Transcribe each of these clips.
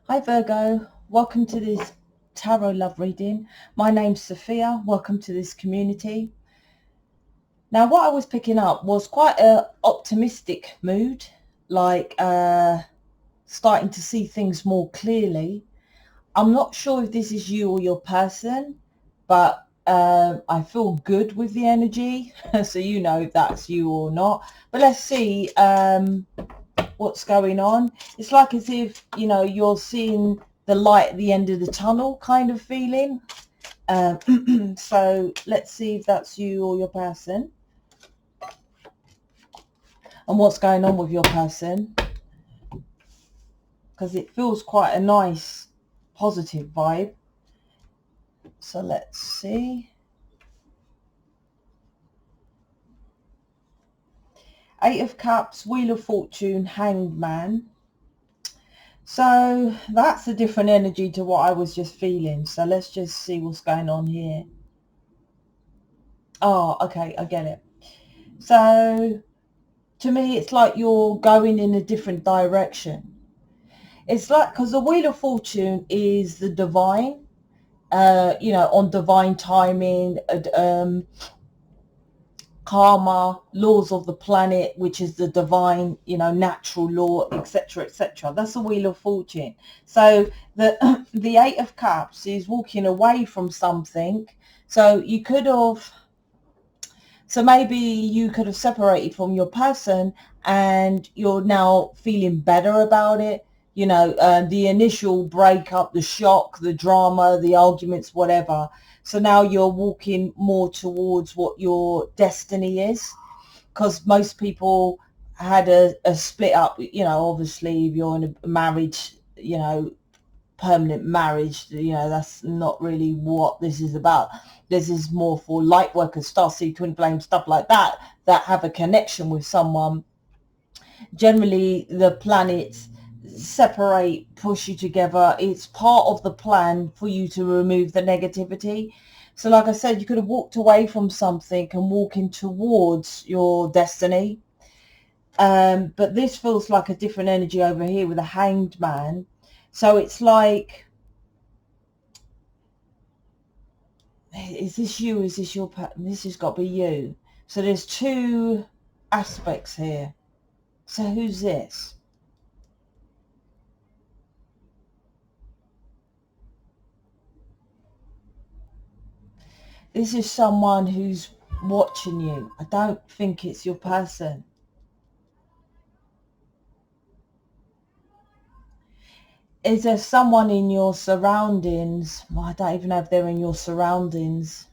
Hi Virgo, welcome to this tarot love reading. My name's Sophia, welcome to this community. Now what I was picking up was quite a optimistic mood, like starting to see things more clearly. I'm not sure if this is you or your person, but I feel good with the energy, so you know if that's you or not. But let's see what's going on. It's like as if, you know, you're seeing the light at the end of the tunnel kind of feeling. So let's see if that's you or your person and what's going on with your person, because it feels quite a nice positive vibe. So let's see. Eight of Cups, Wheel of Fortune, Hanged Man. So that's a different energy to what I was just feeling. So let's just see what's going on here. Oh, okay, I get it. So to me, it's like you're going in a different direction. It's like, because the Wheel of Fortune is the divine, you know, on divine timing, karma, laws of the planet, which is the divine, you know, natural law, etc., etc. That's the Wheel of Fortune. So the the Eight of Cups is walking away from something. So you could have, so maybe you could have separated from your person and you're now feeling better about it. You know, the initial breakup, the shock, the drama, the arguments, whatever. So now you're walking more towards what your destiny is, because most people had a split up. You know, obviously if you're in a marriage, you know, permanent marriage, you know, that's not really what this is about. This is more for light workers, starseed, twin flame, stuff like that, that have a connection with someone. Generally the planets separate, push you together. It's part of the plan for you to remove the negativity. So like I said, you could have walked away from something and walking towards your destiny. But this feels like a different energy over here with a Hanged Man. So it's like, is this you? Is this your pattern? This has got to be you. So there's two aspects here. So who's this? This is someone who's watching you. I don't think it's your person. Is there someone in your surroundings? Well, I don't even know if they're in your surroundings.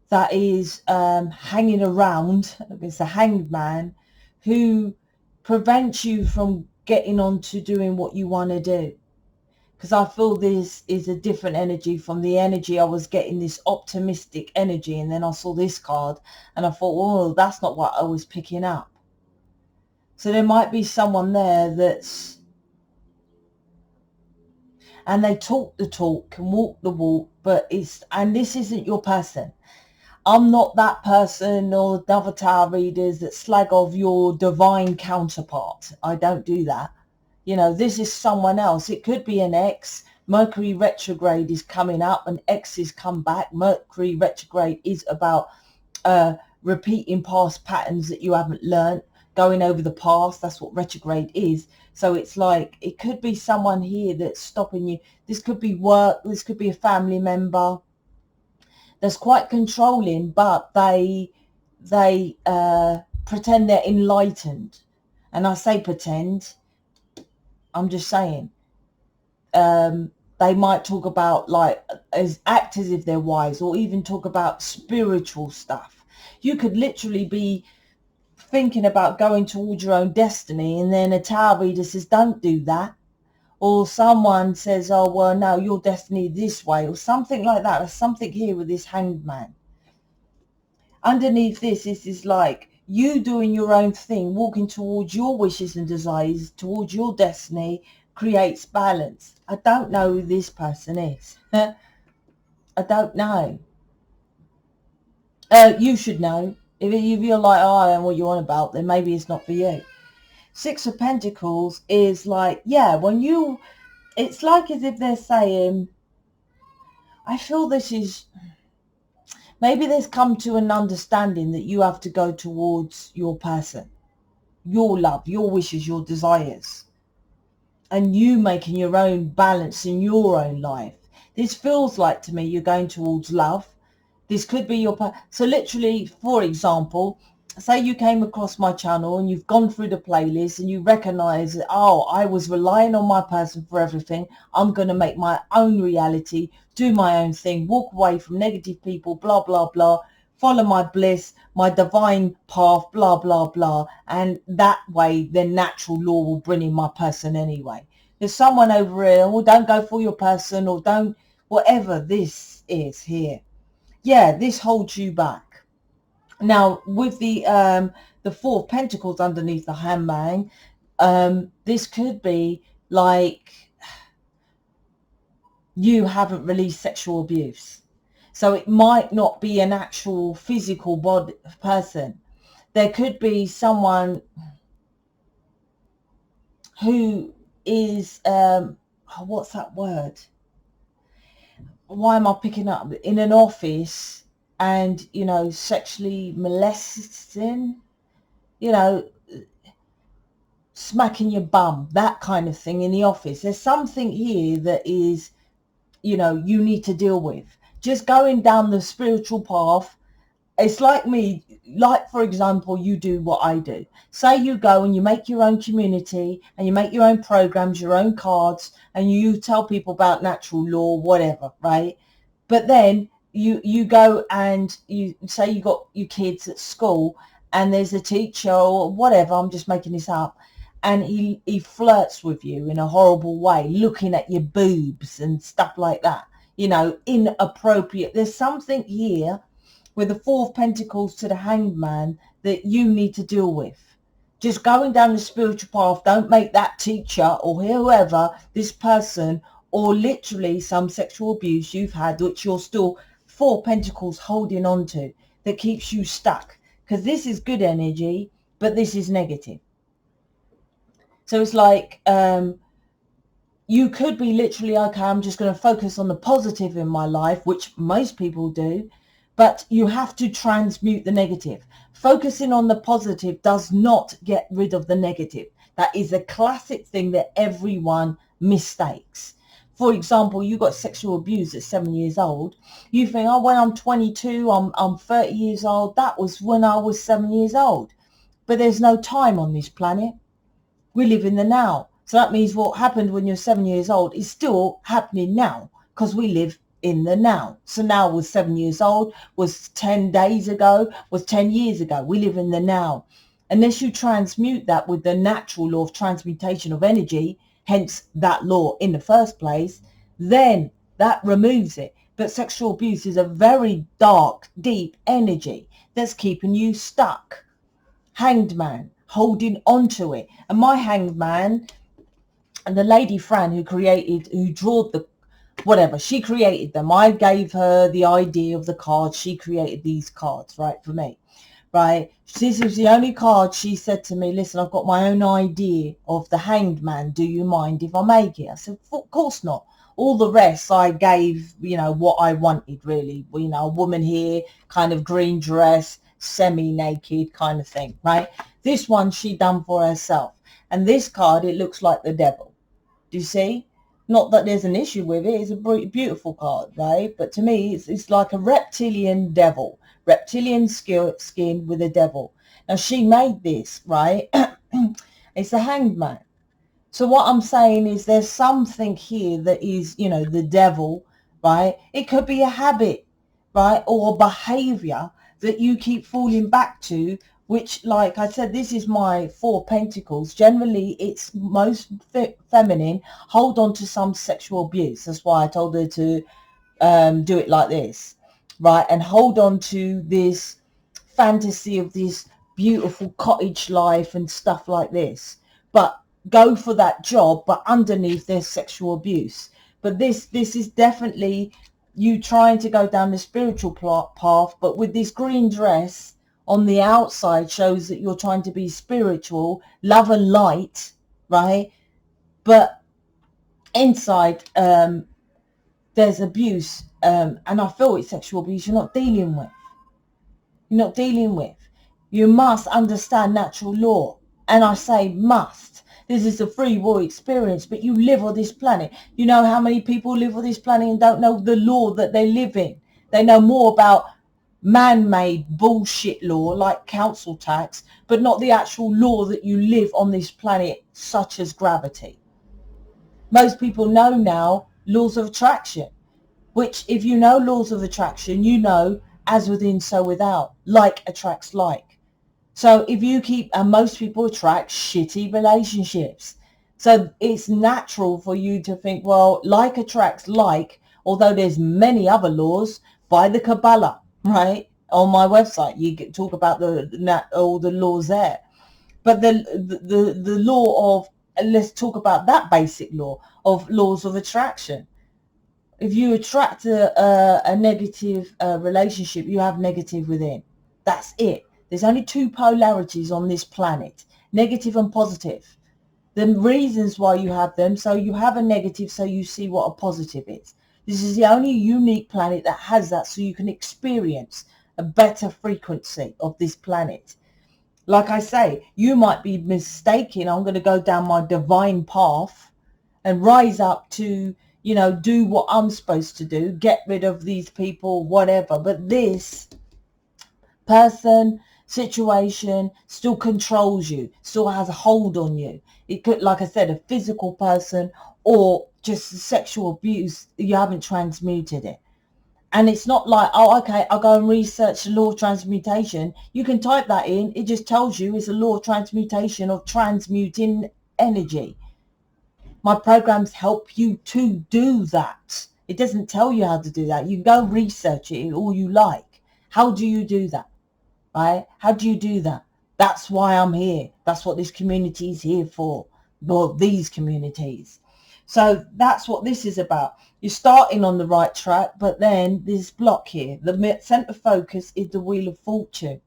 That is hanging around. It's a Hanged Man who prevents you from getting on to doing what you want to do. Because I feel this is a different energy from the energy I was getting, this optimistic energy, and then I saw this card and I thought, oh, that's not what I was picking up. So there might be someone there that's, and they talk the talk and walk the walk, but it's, and this isn't your person. I'm not that person or the other tarot readers that slag off your divine counterpart. I don't do that. You know, this is someone else. It could be an ex. Mercury retrograde is coming up and exes come back. Mercury retrograde is about repeating past patterns that you haven't learned, going over the past. That's what retrograde is. So it's like, it could be someone here that's stopping you. This could be work. This could be a family member that's quite controlling, but they pretend they're enlightened. And I say pretend, I'm just saying. They might talk about, like, act as if they're wise, or even talk about spiritual stuff. You could literally be thinking about going towards your own destiny, and then a tarot reader says, don't do that. Or someone says, oh, well, no, your destiny this way, or something like that. There's something here with this Hanged Man. Underneath this is like you doing your own thing, walking towards your wishes and desires, towards your destiny, creates balance. I don't know who this person is. I don't know. You should know. If you're like, oh, I don't know what you're on about, then maybe it's not for you. Six of Pentacles is like, yeah, when you it's like as if they're saying, I feel this is, maybe there's come to an understanding that you have to go towards your person, your love, your wishes, your desires, and you making your own balance in your own life. This feels like to me you're going towards love. This could be your, so literally, for example, say you came across my channel and you've gone through the playlist and you recognize that, oh, I was relying on my person for everything. I'm going to make my own reality, do my own thing, walk away from negative people, blah, blah, blah, follow my bliss, my divine path, blah, blah, blah. And that way, the natural law will bring in my person anyway. There's someone over here, well, don't go for your person, or don't, whatever this is here. Yeah, this holds you back. Now, with the Four of Pentacles underneath the Hangman, this could be like you haven't released sexual abuse. So it might not be an actual physical body person. There could be someone who is, what's that word? Why am I picking up? In an office and, you know, sexually molesting, you know, smacking your bum, that kind of thing in the office. There's something here that is, you know, you need to deal with. Just going down the spiritual path. It's like me, like, for example, you do what I do. Say you go and you make your own community and you make your own programs, your own cards, and you tell people about natural law, whatever, right? But then you go and you say you got your kids at school and there's a teacher or whatever, I'm just making this up, and he flirts with you in a horrible way, looking at your boobs and stuff like that, you know, inappropriate. There's something here with the Four of Pentacles to the Hanged Man that you need to deal with. Just going down the spiritual path. Don't make that teacher or whoever, this person, or literally some sexual abuse you've had, which you're still Four Pentacles holding on to, that keeps you stuck. Because this is good energy, but this is negative. So it's like, you could be literally, okay, I'm just going to focus on the positive in my life, which most people do, but you have to transmute the negative. Focusing on the positive does not get rid of the negative. That is a classic thing that everyone mistakes. For example, you got sexual abuse at 7 years old. You think, oh, when I'm 22, I'm 30 years old. That was when I was 7 years old. But there's no time on this planet. We live in the now. So that means what happened when you're 7 years old is still happening now, because we live in the now. So now was 7 years old, was 10 days ago, was 10 years ago. We live in the now. Unless you transmute that with the natural law of transmutation of energy, hence that law in the first place, then that removes it. But sexual abuse is a very dark, deep energy that's keeping you stuck. Hanged man, holding on to it. And my hanged man, and the lady Fran who drew the, whatever, she created them. I gave her the idea of the cards. She created these cards, right, for me, right? This was the only card. She said to me, listen, I've got my own idea of the hanged man. Do you mind if I make it? I said, of course not. All the rest I gave, you know, what I wanted, really. You know, a woman here, kind of green dress, semi-naked kind of thing, right? This one she done for herself. And this card, it looks like the devil. Do you see? Not that there's an issue with it. It's a beautiful card, right? But to me, it's like a reptilian devil. Reptilian skin with a devil. Now, she made this, right? It's a hanged man. So what I'm saying is there's something here that is, you know, the devil, right? It could be a habit, right? Or a behavior that you keep falling back to, which, like I said, this is my Four Pentacles. Generally, it's most feminine. Hold on to some sexual abuse. That's why I told her to do it like this, right? And hold on to this fantasy of this beautiful cottage life and stuff like this. But go for that job, but underneath there's sexual abuse. But this is definitely you trying to go down the spiritual path, but with this green dress on the outside shows that you're trying to be spiritual, love and light, right? But inside there's abuse, and I feel it's sexual abuse you're not dealing with. You must understand natural law, and I say must. This is a free will experience, but you live on this planet. You know how many people live on this planet and don't know the law that they live in? They know more about man-made bullshit law like council tax, but not the actual law that you live on this planet, such as gravity. Most people know now laws of attraction, which if you know laws of attraction, you know as within so without, like attracts like. So if you keep, and most people attract shitty relationships, so it's natural for you to think, well, like attracts like, although there's many other laws by the Kabbalah, right? On my website you can talk about all the laws there, but the law of, let's talk about that basic law of laws of attraction. If you attract a negative relationship, you have negative within. That's it. There's only two polarities on this planet, negative and positive. The reasons why you have them, so you have a negative so you see what a positive is. This is the only unique planet that has that, so you can experience a better frequency of this planet. Like I say, you might be mistaken, I'm going to go down my divine path and rise up to, do what I'm supposed to do, get rid of these people, whatever. But this person, situation still controls you, still has a hold on you. It could, like I said, a physical person or just sexual abuse. You haven't transmuted it. And it's not like, oh, okay, I'll go and research the law of transmutation. You can type that in. It just tells you it's a law of transmutation of transmuting energy. My programs help you to do that. It doesn't tell you how to do that. You can go research it all you like. How do you do that? Right? How do you do that? That's why I'm here. That's what this community is here for. Well, these communities. So that's what this is about. You're starting on the right track, but then this block here, the center focus is the Wheel of Fortune.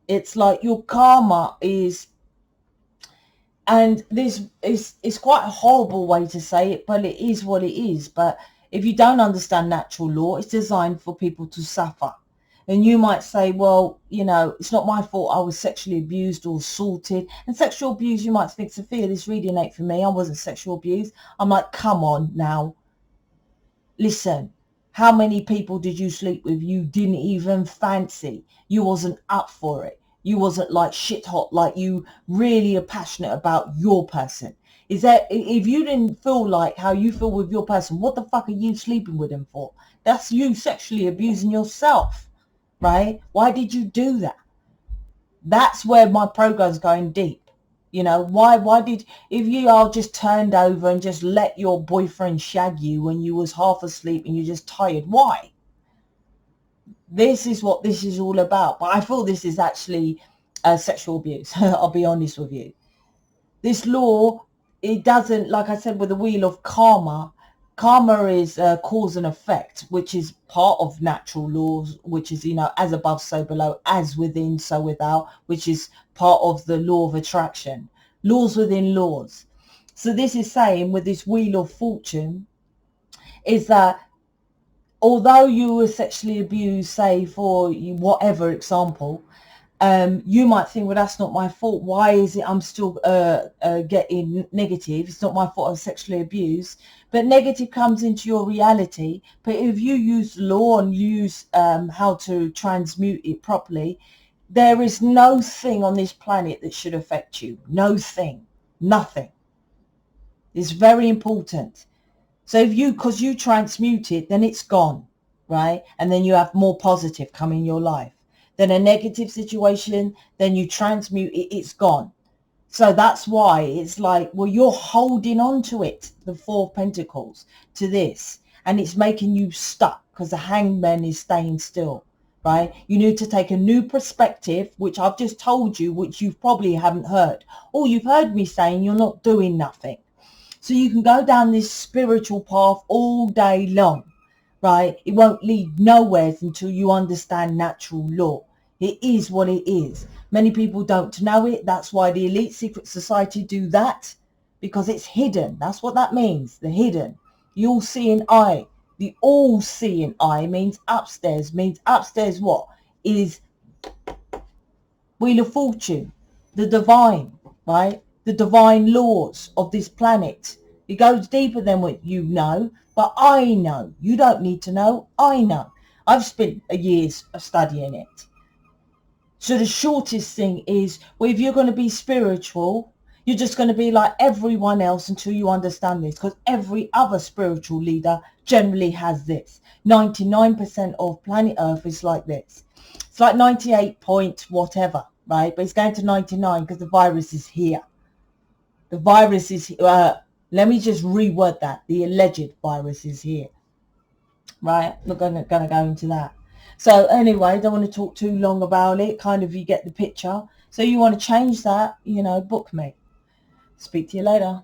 It's like your karma is, and this is quite a horrible way to say it, but it is what it is. But if you don't understand natural law, it's designed for people to suffer. And you might say, well, it's not my fault I was sexually abused or assaulted. And sexual abuse, you might think, Sophia, this really ain't for me. I wasn't sexual abused. I'm like, come on now. Listen, how many people did you sleep with you didn't even fancy? You wasn't up for it. You wasn't like shit hot, like you really are passionate about your person. Is that, if you didn't feel like how you feel with your person, what the fuck are you sleeping with them for? That's you sexually abusing yourself. Right? Why did you do that? That's where my program's going deep. Why did, if you are just turned over and just let your boyfriend shag you when you was half asleep and you're just tired, why? This is what this is all about. But I feel this is actually sexual abuse. I'll be honest with you. This law, it doesn't, like I said, with the wheel of karma is cause and effect, which is part of natural laws, which is, as above, so below, as within, so without, which is part of the law of attraction, laws within laws. So this is saying with this wheel of fortune is that although you were sexually abused, say for whatever example, you might think, well, that's not my fault. Why is it I'm still getting negative? It's not my fault I was sexually abused. But negative comes into your reality. But if you use law and use how to transmute it properly, there is no thing on this planet that should affect you. No thing. Nothing. It's very important. So if because you transmute it, then it's gone, right? And then you have more positive come in your life. Then a negative situation, then you transmute it, it's gone. So that's why it's like, well, you're holding on to it, the Four of Pentacles, to this. And it's making you stuck because the Hangman is staying still, right? You need to take a new perspective, which I've just told you, which you probably haven't heard. Or you've heard me saying you're not doing nothing. So you can go down this spiritual path all day long, right? It won't lead nowhere until you understand natural law. It is what it is. Many people don't know it. That's why the elite secret society do that, because it's hidden. That's what that means, the hidden. The all-seeing eye. The all-seeing eye means upstairs. Means upstairs what? Is Wheel of Fortune, the divine, right? The divine laws of this planet. It goes deeper than what you know, but I know. You don't need to know. I know. I've spent years studying it. So the shortest thing is, well, if you're going to be spiritual, you're just going to be like everyone else until you understand this, because every other spiritual leader generally has this. 99% of planet Earth is like this. It's like 98 point whatever, right? But it's going to 99 because the virus is here. The virus is, let me just reword that. The alleged virus is here, right? I'm not going to go into that. So anyway, don't want to talk too long about it. Kind of, you get the picture. So you want to change that, book me. Speak to you later.